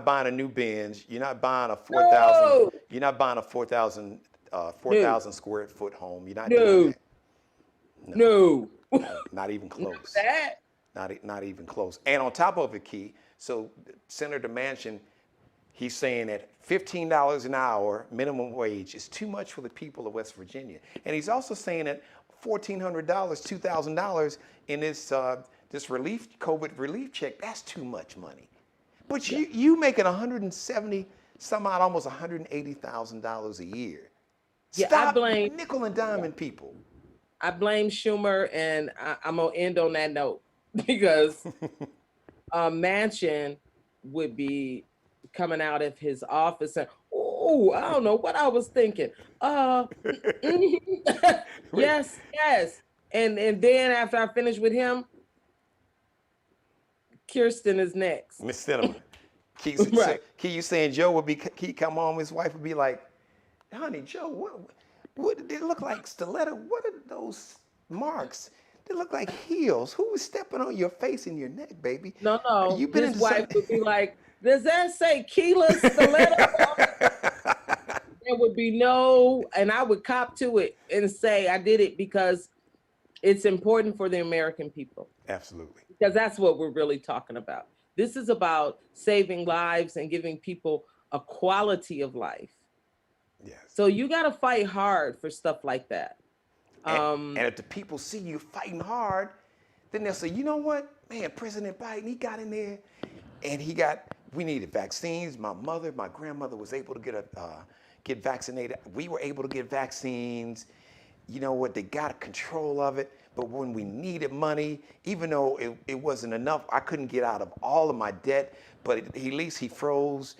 buying a new Benz. You're not buying a 4,000. You're not buying a 4,000 square foot home. You're not doing that. No. Not even close. That. Not even close. And on top of it, Key, so Senator Manchin, he's saying that $15 an hour minimum wage is too much for the people of West Virginia. And he's also saying that $1,400, $2,000 in this COVID relief check, that's too much money. But you making $170 some odd, almost $180,000 a year. Stop nickel and diming people. I blame Schumer, and I'm gonna end on that note, because Manchin would be coming out of his office and, I don't know what I was thinking. Yes. And then after I finish with him, Kirsten is next. Miss Cinema. Key, you saying Joe would be, he come home, his wife would be like, honey, Joe, what did they look like? Stiletto? What are those marks? They look like heels. Who was stepping on your face and your neck, baby? No. His wife would be like, does that say Keela Stiletto? There would be no, and I would cop to it and say I did it because it's important for the American people. Absolutely. Because that's what we're really talking about. This is about saving lives and giving people a quality of life. Yes. So you got to fight hard for stuff like that. And if the people see you fighting hard, then they'll say, you know what, man, President Biden, he got in there and we needed vaccines. My grandmother was able to get vaccinated. We were able to get vaccines. You know what? They got control of it. But when we needed money, even though it wasn't enough, I couldn't get out of all of my debt. But at least he froze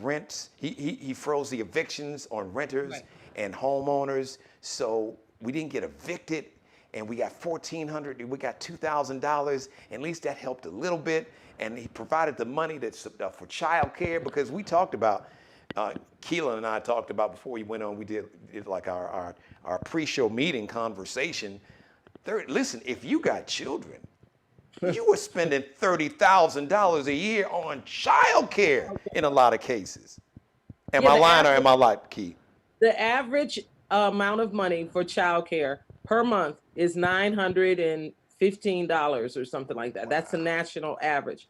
rents. He froze the evictions on renters and homeowners. So we didn't get evicted. And we got $1,400, we got $2,000. At least that helped a little bit. And he provided the money that's for child care, because we talked about, Keelan and I talked about before we went on, we did like our pre-show meeting conversation. Listen, if you got children, you were spending $30,000 a year on child care in a lot of cases. Am I lying or am I lying, Key? The average amount of money for child care per month is $915 or something like that. Wow. That's the national average.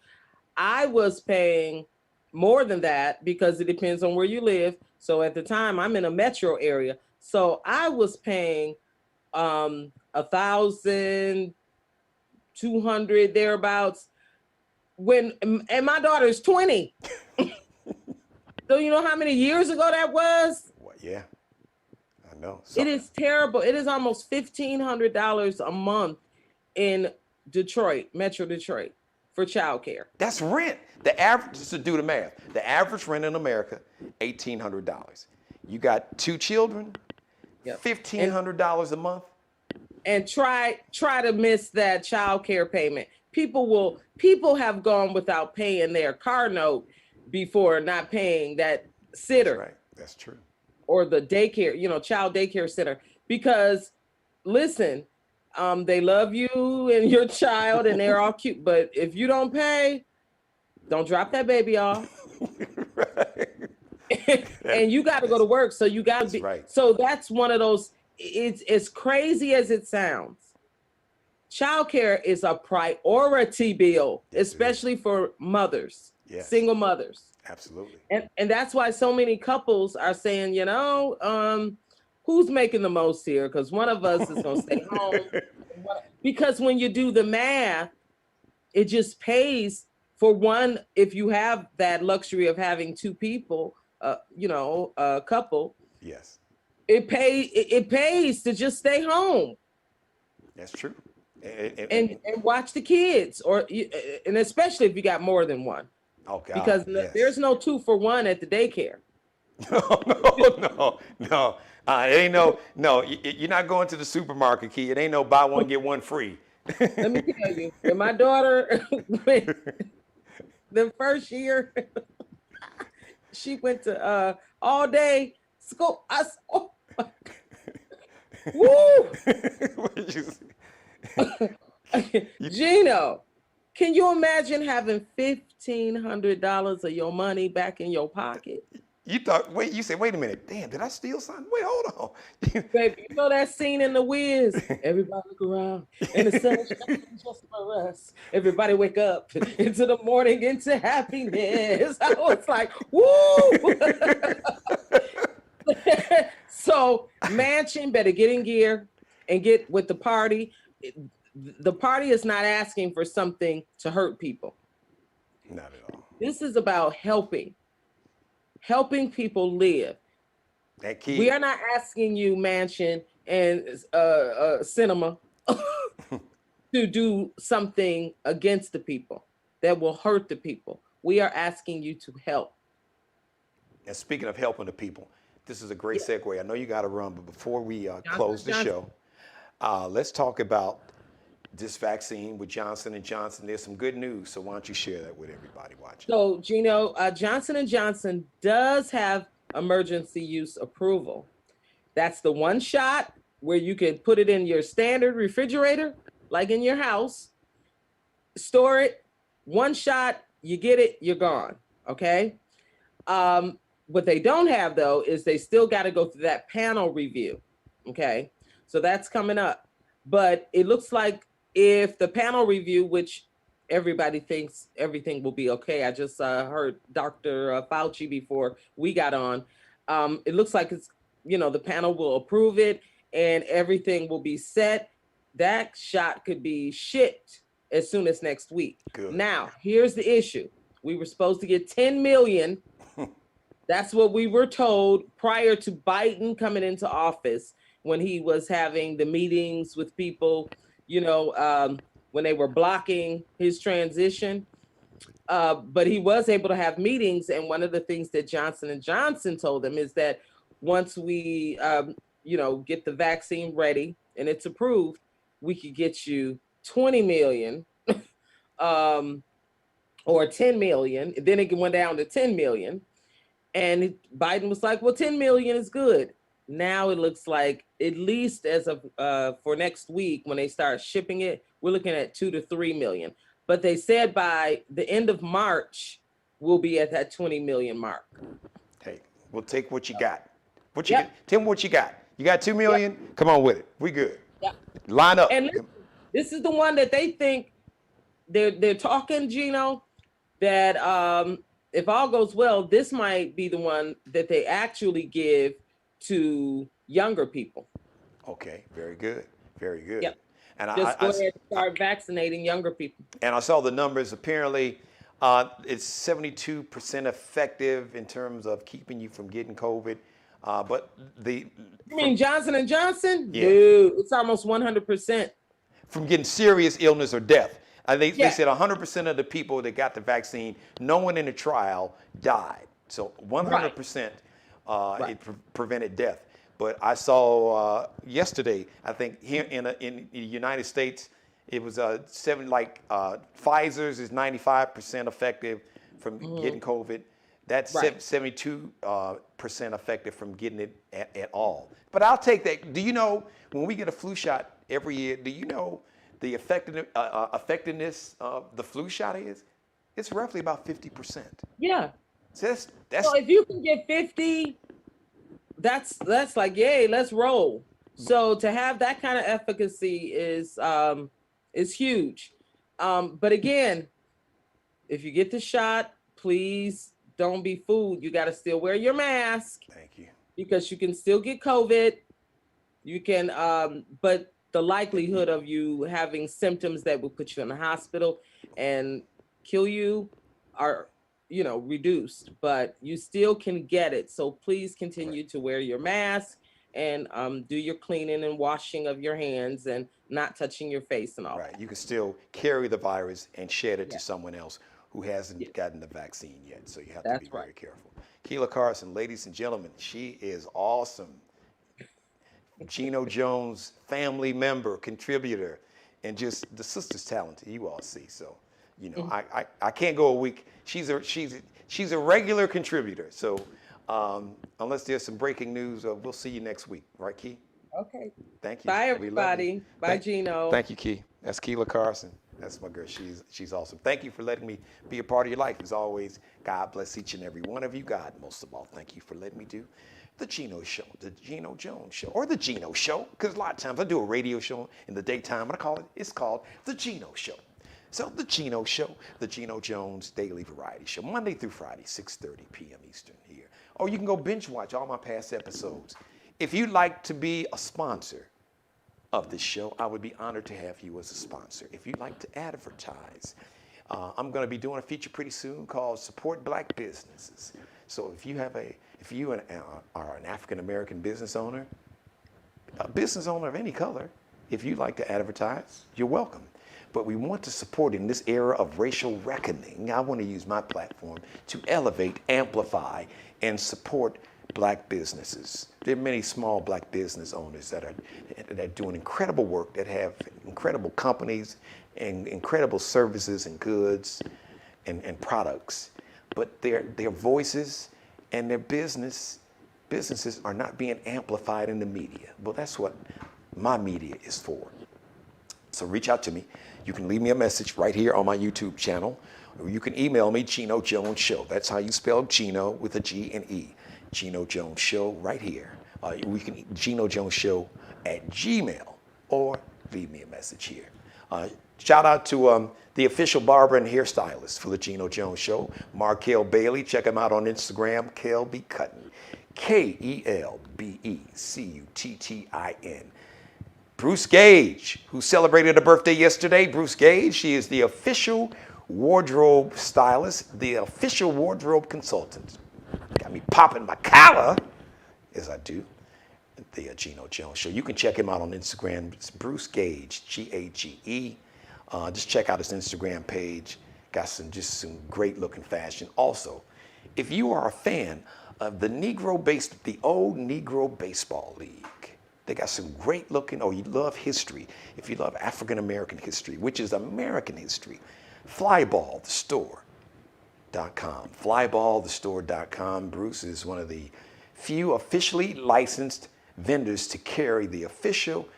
I was paying more than that because it depends on where you live. So at the time, I'm in a metro area. So I was paying $1,200 thereabouts and my daughter is 20. So you know how many years ago that was? Well, yeah. I know. It is terrible. It is almost $1,500 a month in Detroit, Metro Detroit, for childcare. That's rent. The average, just to do the math, the average rent in America, $1,800. You got 2 children, $1,500 a month. And try to miss that childcare payment. People have gone without paying their car note before not paying that sitter. That's right. That's true. Or the daycare, child daycare center. Because listen, they love you and your child and they're all cute. But if you don't pay, don't drop that baby off. Right. And you got to go to work. So you got to be. Right. So that's one of those, it's as crazy as it sounds. Childcare is a priority bill, especially for mothers, single mothers. Absolutely. And that's why so many couples are saying, who's making the most here? Because one of us is going to stay home. Because when you do the math, it just pays for one. If you have that luxury of having 2 people, a couple. Yes. It pays to just stay home. That's true. And watch the kids, and especially if you got more than one. Oh, God, because there's no 2 for 1 at the daycare. No. It ain't no. You're not going to the supermarket, Key. It ain't no buy one get one free. Let me tell you, when my daughter went the first year, she went to all day school. Oh my God. Woo! What did you say? Geno, can you imagine having $1,500 of your money back in your pocket? You said, wait a minute. Damn, did I steal something? Wait, hold on. Baby, you know that scene in The Wiz? Everybody look around and the sun shining just for us. Everybody wake up into the morning, into happiness. I was like, woo! So Manchin better get in gear and get with the party. The party is not asking for something to hurt people. Not at all. This is about helping people live. That key. We are not asking you, Manchin and Cinema, to do something against the people that will hurt the people. We are asking you to help. And speaking of helping the people, this is a great segue. I know you got to run, but before we close the show, let's talk about this vaccine with Johnson & Johnson. There's some good news, so why don't you share that with everybody watching? So, Geno, Johnson & Johnson does have emergency use approval. That's the one shot where you can put it in your standard refrigerator, like in your house, store it, one shot, you get it, you're gone, okay? What they don't have, though, is they still got to go through that panel review, okay? So that's coming up. But it looks like if the panel review, which everybody thinks everything will be okay. I just heard Dr. Fauci before we got on. It looks like it's, the panel will approve it and everything will be set. That shot could be shipped as soon as next week. Good. Now, here's the issue. We were supposed to get 10 million. That's what we were told prior to Biden coming into office, when he was having the meetings with people, when they were blocking his transition. But he was able to have meetings. And one of the things that Johnson & Johnson told him is that once we, get the vaccine ready and it's approved, we could get you 20 million or 10 million. Then it went down to 10 million. And Biden was like, well, 10 million is good. Now it looks like, at least as of for next week, when they start shipping it, we're looking at 2 to 3 million. But they said by the end of March, we'll be at that 20 million mark. Hey, we'll take what you got. Tell me what you got. You got 2 million? Yep. Come on with it. We good. Yep. Line up. And this is the one that they think they're talking, Geno, that if all goes well, this might be the one that they actually give to younger people. Okay, very good. Very good. Yep. And Just go ahead and start vaccinating younger people. And I saw the numbers. Apparently, it's 72% effective in terms of keeping you from getting COVID. But you mean Johnson & Johnson? Yeah. Dude, it's almost 100%. From getting serious illness or death. They said 100% of the people that got the vaccine, no one in the trial died. So 100% it prevented death. But I saw yesterday, I think here in the United States, it was Pfizer's is 95% effective from getting COVID. That's 72% effective from getting it at all. But I'll take that. Do you know, when we get a flu shot every year, do you know the effectiveness of the flu shot is? It's roughly about 50%. Yeah. So so if you can get 50, that's like, yay, let's roll. So to have that kind of efficacy is huge. But again, if you get the shot, please don't be fooled. You got to still wear your mask. Thank you. Because you can still get COVID. You can, but the likelihood of you having symptoms that will put you in the hospital and kill you are, reduced, but you still can get it. So please continue to wear your mask and do your cleaning and washing of your hands and not touching your face and all that. You can still carry the virus and shed it to someone else who hasn't gotten the vaccine yet. So you have to be very careful. Keela Carson, ladies and gentlemen, she is awesome. Geno Jones, family member, contributor, and just the sister's talented. You all see. So, I can't go a week. She's a regular contributor. So, unless there's some breaking news, we'll see you next week. Right, Key? Okay. Thank you. Bye, everybody. Bye, Geno. Thank you, Key. That's Keela Carson. That's my girl. She's awesome. Thank you for letting me be a part of your life. As always, God bless each and every one of you. God, most of all, thank you for letting me do the Geno Show, the Geno Jones Show, or the Geno Show, because a lot of times I do a radio show in the daytime, and it's called the Geno Show. So the Geno Show, the Geno Jones Daily Variety Show, Monday through Friday, 6:30 p.m. Eastern here. Or you can go binge watch all my past episodes. If you'd like to be a sponsor of this show, I would be honored to have you as a sponsor. If you'd like to advertise, I'm going to be doing a feature pretty soon called Support Black Businesses. So if you are an African American business owner, a business owner of any color, if you'd like to advertise, you're welcome. But we want to support in this era of racial reckoning. I want to use my platform to elevate, amplify, and support Black businesses. There are many small Black business owners that are doing incredible work, that have incredible companies and incredible services and goods and products. But their voices and their businesses are not being amplified in the media. Well, that's what my media is for. So reach out to me. You can leave me a message right here on my YouTube channel, or you can email me, Geno Jones Show. That's how you spell Geno with a G and E. Geno Jones Show right here. We can Geno Jones Show at Gmail, or leave me a message here. Shout out to the official barber and hairstylist for the Geno Jones Show, Markel Bailey. Check him out on Instagram, Kelby Cuttin, KelbeCuttin. Bruce Gage, who celebrated a birthday yesterday. Bruce Gage, she is the official wardrobe stylist, the official wardrobe consultant. Got me popping my collar, as I do, at the Geno Jones Show. You can check him out on Instagram. It's Bruce Gage, Gage. Just check out his Instagram page. Got some great looking fashion. Also, if you are a fan of the old Negro Baseball League, they got some great looking, you love history. If you love African American history, which is American history, flyballthestore.com. Flyballthestore.com. Bruce is one of the few officially licensed vendors to carry the official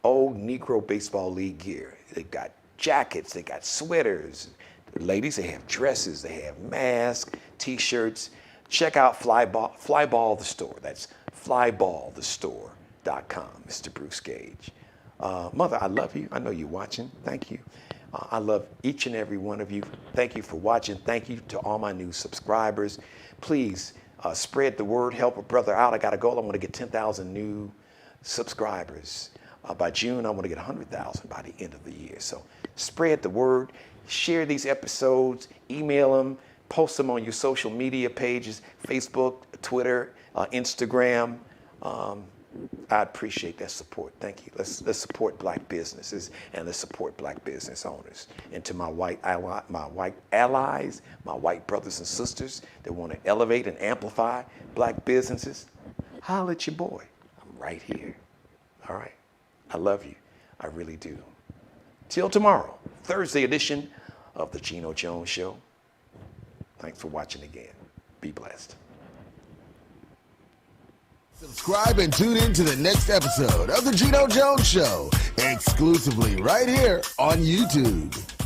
old Negro Baseball League gear. They've got jackets, they got sweaters. Ladies, they have dresses, they have masks, t-shirts. Check out Flyball the Store. That's flyballthestore.com, Mr. Bruce Gage. Mother, I love you. I know you're watching. Thank you. I love each and every one of you. Thank you for watching. Thank you to all my new subscribers. Please spread the word. Help a brother out. I got a goal. I want to get 10,000 new subscribers. By June, I want to get 100,000 by the end of the year. So spread the word. Share these episodes. Email them. Post them on your social media pages, Facebook, Twitter, Instagram. I appreciate that support. Thank you. Let's support black businesses and let's support black business owners. And to my white allies, my white brothers and sisters that want to elevate and amplify black businesses, holler at your boy. I'm right here. All right. I love you. I really do. Till tomorrow, Thursday edition of the Geno Jones Show. Thanks for watching again. Be blessed. Subscribe and tune in to the next episode of the Geno Jones Show, exclusively right here on YouTube.